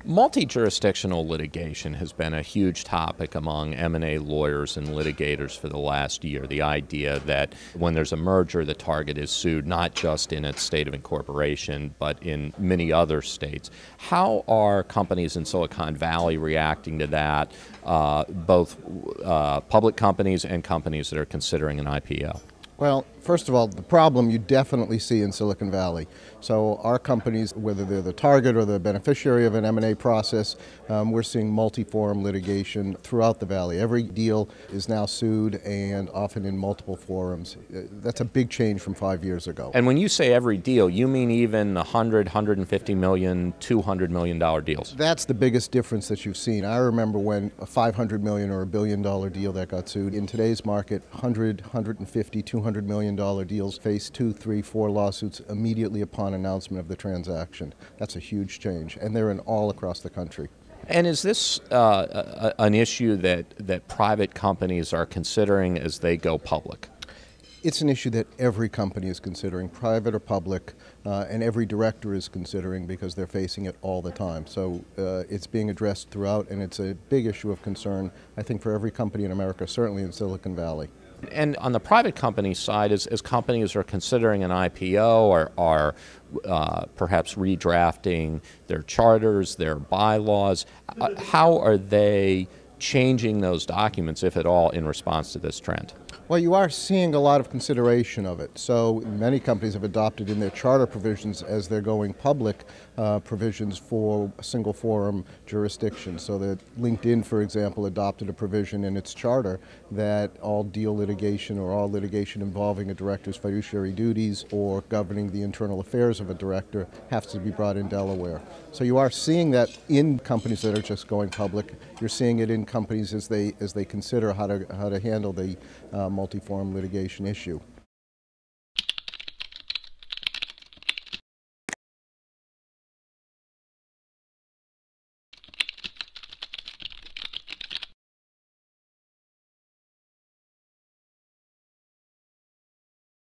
Multi-jurisdictional litigation has been a huge topic among M&A lawyers and litigators for the last year. The idea that when there's a merger, the target is sued not just in its state of incorporation, but in many other states. How are companies in Silicon Valley reacting to that, both public companies and companies that are considering an IPO? Well, first of all, the problem you definitely see in Silicon Valley. So our companies, whether they're the target or the beneficiary of an M&A process, we're seeing multi-forum litigation throughout the Valley. Every deal is now sued and often in multiple forums. That's a big change from 5 years ago. And when you say every deal, you mean even the $100, $150 million, $200 million deals? That's the biggest difference that you've seen. I remember when a $500 million or $1 billion deal that got sued. In today's market, 100, 150, $200 million deals face 2, 3, 4 lawsuits immediately upon announcement of the transaction. That's a huge change, and they're in all across the country. And is this an issue that private companies are considering as they go public? It's an issue that every company is considering, private or public, and every director is considering because they're facing it all the time. So it's being addressed throughout, and it's a big issue of concern, I think, for every company in America, certainly in Silicon Valley. And on the private company side, as companies are considering an IPO or are perhaps redrafting their charters, their bylaws, how are they changing those documents, if at all, in response to this trend? Well, you are seeing a lot of consideration of it. So many companies have adopted in their charter provisions as they're going public provisions for single forum jurisdiction. So that LinkedIn, for example, adopted a provision in its charter that all deal litigation or all litigation involving a director's fiduciary duties or governing the internal affairs of a director has to be brought in Delaware. So you are seeing that in companies that are just going public. You're seeing it in companies as they consider how to handle the multi-forum litigation issue.